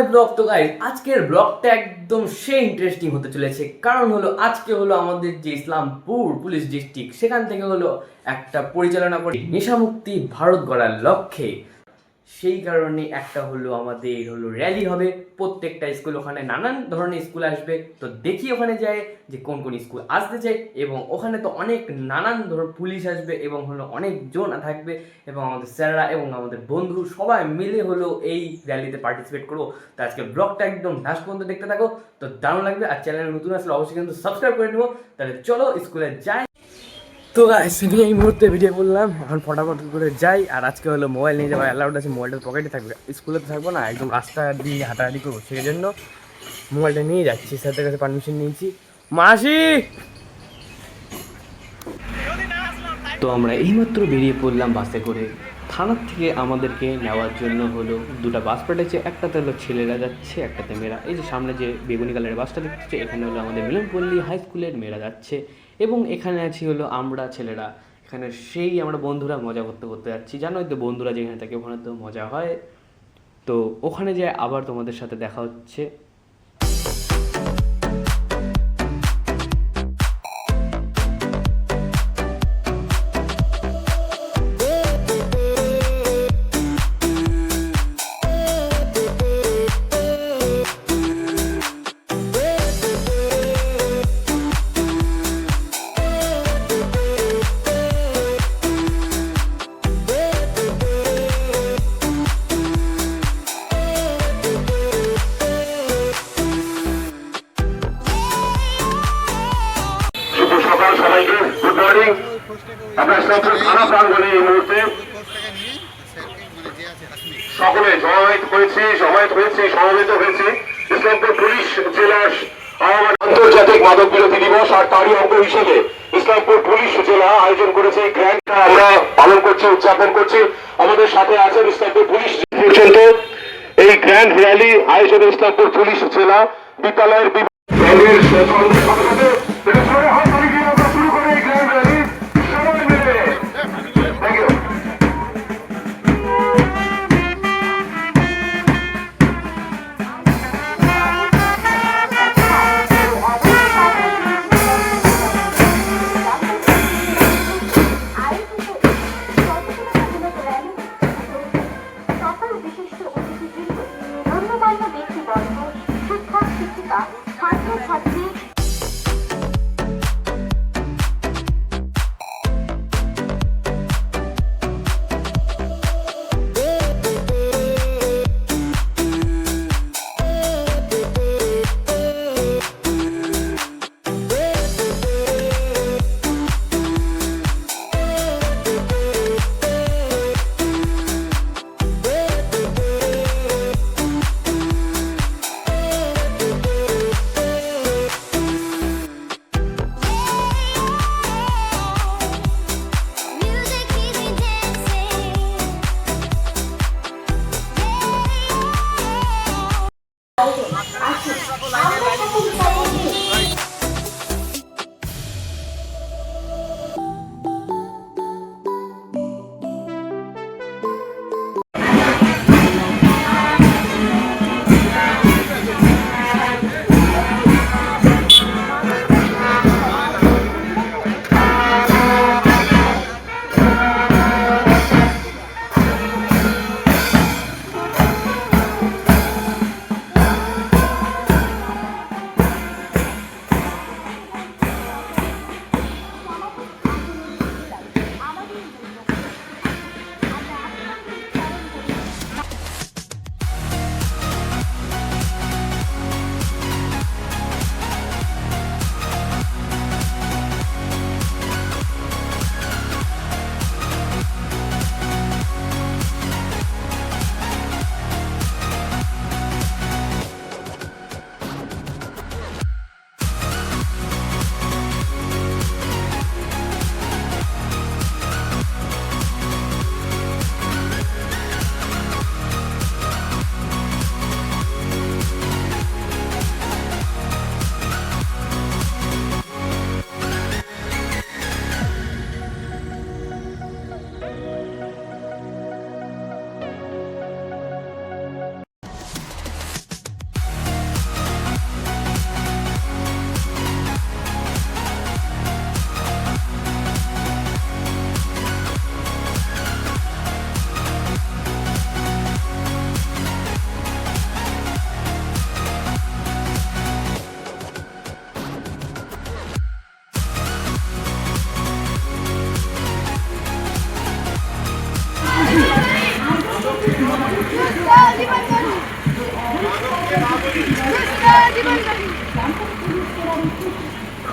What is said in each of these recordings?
My blog. তো guys আজকের ব্লগটা একদম সেই ইন্টারেস্টিং হতে চলেছে, কারণ হলো আজকে হলো আমাদের যে ইসলামপুর পুলিশ ডিস্ট্রিক্ট, সেখান থেকে হলো একটা পরিচালনা করে নেশামুক্তি ভারত গড়ার লক্ষ্যে। সেই কারণে একটা হলো আমাদের হলো র্যালি হবে, প্রত্যেকটা স্কুল, ওখানে নানান ধরনের স্কুল আসবে। তো দেখি ওখানে যায় যে কোন কোন স্কুল আসতে চাই, এবং ওখানে তো অনেক নানান ধরনের পুলিশ আসবে এবং হলো অনেকজন থাকবে, এবং আমাদের স্যাররা এবং আমাদের বন্ধু সবাই মিলে হলো এই র্যালিতে পার্টিসিপেট করবো। তো আজকে ব্লগটা একদম লাস্ট পর্যন্ত দেখতে থাকো, তো দারুণ লাগবে। আর চ্যানেলে নতুন আসলে অবশ্যই কিন্তু সাবস্ক্রাইব করে নেবো। তাহলে চলো স্কুলে যাই। তো গাইস এই মুহূর্তে ভিডিও বললাম, এখন ফটাফট করে যাই। আর আজকে হলো মোবাইল নিয়ে যাওয়া অ্যালাউড আছে, মোবাইলটা পকেটে থাকবে, স্কুলে তো থাকবো না, একদম রাস্তা দিয়ে হাঁটাহাঁটি করবো, সেই জন্য মোবাইলটা নিয়ে যাচ্ছি। স্যারদের কাছে পারমিশন নিয়েছি। মাসি, তো আমরা এইমাত্র বেরিয়ে পড়লাম বাসে করে। থানার থেকে আমাদেরকে নেওয়ার জন্য হলো দুটো বাস পাঠাচ্ছে, একটাতে হলো ছেলেরা যাচ্ছে, একটাতে মেয়েরা। এই যে সামনে যে বেগুনি কালারের বাসটা দেখছে, এখানে হলো আমাদের মিলনপল্লী হাই স্কুলের মেয়েরা যাচ্ছে, এবং এখানে আছি হলো আমরা ছেলেরা। এখানে সেই আমরা বন্ধুরা মজা করতে করতে যাচ্ছি। জানোই তো বন্ধুরা যেখানে থাকে ওখানে তো মজা হয়। তো ওখানে যেয়ে আবার তোমাদের সাথে দেখা হচ্ছে। সবাইকে গুড মর্নিং। আমরা ইসলামপুর থানা প্রাঙ্গণে এই মুহূর্তে সকলে সমবেত হয়েছি ইসলামপুর পুলিশ জেলার আন্তর্জাতিক মাদক বিরোধী দিবস, আর তারই অঙ্গ হিসেবে ইসলামপুর পুলিশ জেলা আয়োজন করেছে এই গ্র্যান্ডটা আমরা পালন করছি, উদযাপন করছি। আমাদের সাথে আছেন ইসলামপুর পুলিশ পর্যন্ত এই গ্র্যান্ড র্যালি আয়োজনে ইসলামপুর পুলিশ জেলা বিদ্যালয়ের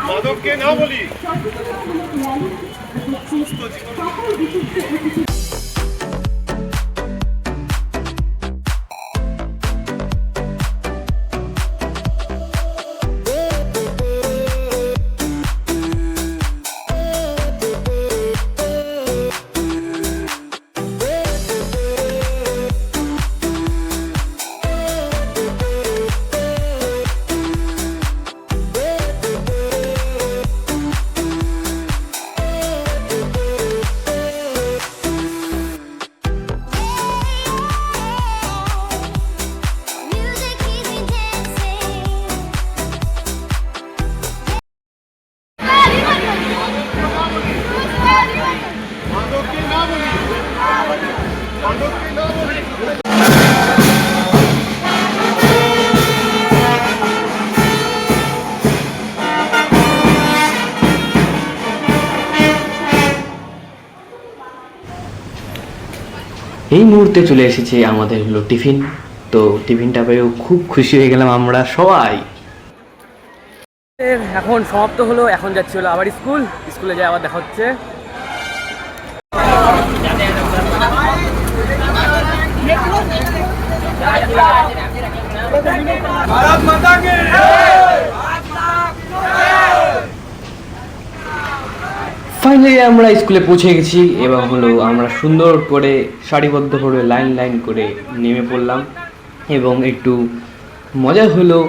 মাদককে না বলি। এই মুহূর্তে চলে এসেছে আমাদের হলো টিফিন। তো টিফিনটা পেয়েও খুব খুশি হয়ে গেলাম আমরা সবাই। এখন সমাপ্ত হলো, এখন যাচ্ছি হলো আবার স্কুলে যাই, আবার দেখা হচ্ছে। ফাইনালি আমরা স্কুলে পৌঁছে গেছি এবং হলো আমরা সুন্দর করে সারিবদ্ধ করে লাইন করে নেমে পড়লাম এবং একটু মজা হলো।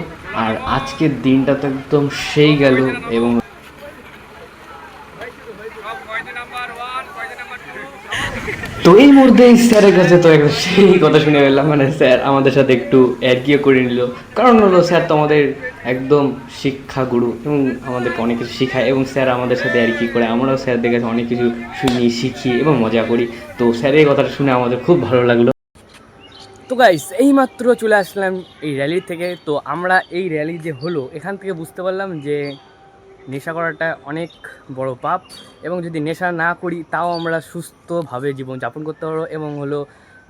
আর আজকের দিনটা তো একদম সেই গেল। এবং তো এই মুহূর্তে স্যারের কাছে তো একটা সেই কথা শুনে ফেললাম, মানে স্যার আমাদের সাথে একটু অ্যাডকিও করে নিল। কারণ হলো স্যার তো আমাদের একদম শিক্ষাগুরু এবং আমাদেরকে অনেক কিছু শেখায় এবং স্যার আমাদের সাথে আর কি করে আমরাও স্যারদের কাছে অনেক কিছু শুনি, শিখি এবং মজা করি। তো স্যারের কথাটা শুনে আমাদের খুব ভালো লাগলো। তো গাইস এইমাত্র চলে আসলাম এই র্যালি থেকে। তো আমরা এই র্যালি যে হলো এখান থেকে বুঝতে পারলাম যে নেশা করাটা অনেক বড় পাপ এবং যদি নেশা না করি তাও আমরা সুস্থভাবে জীবনযাপন করতে পারবো এবং হলো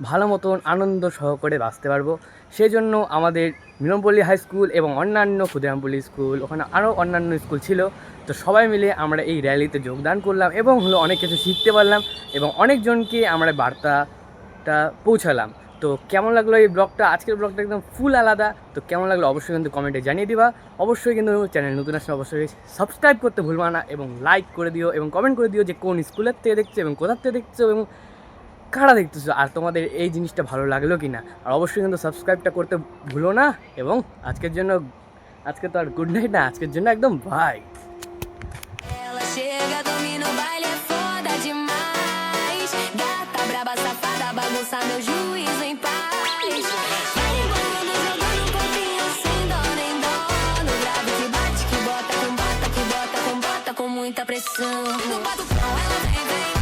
ভালো মতন আনন্দ সহকারে বাঁচতে পারবো। সেই জন্য আমাদের মিলনপল্লী হাই স্কুল এবং অন্যান্য ক্ষুদিরামপল্লী স্কুল, ওখানে আরও অন্যান্য স্কুল ছিল, তো সবাই মিলে আমরা এই র্যালিতে যোগদান করলাম এবং হলো অনেক কিছু শিখতে পারলাম এবং অনেকজনকে আমরা বার্তাটা পৌঁছালাম। তো কেমন লাগলো এই ব্লগটা? আজকের ব্লগটা একদম ফুল আলাদা। তো কেমন লাগলো অবশ্যই কিন্তু কমেন্টে জানিয়ে দিবা। অবশ্যই কিন্তু চ্যানেল নতুন আসলে অবশ্যই সাবস্ক্রাইব করতে ভুলবা না এবং লাইক করে দিও এবং কমেন্ট করে দিও যে কোন স্কুলের থেকে দেখছো এবং কোথার থেকে দেখছো এবং কারা দেখতেছো আর তোমাদের এই জিনিসটা ভালো লাগলো কি না। আর অবশ্যই কিন্তু সাবস্ক্রাইবটা করতে ভুলো না। এবং আজকের জন্য, আজকে তো আর গুড নাইট না, আজকের জন্য একদম by. Ela chega, domina o baile, é foda demais. Gata, braba, safada, bagunça meu juízo em paz. Vai embolando, jogando um copinho sem dó nem dó. No grave que bate, que bota com bota, que bota com bota, com muita pressão. No batucão ela vem, vem.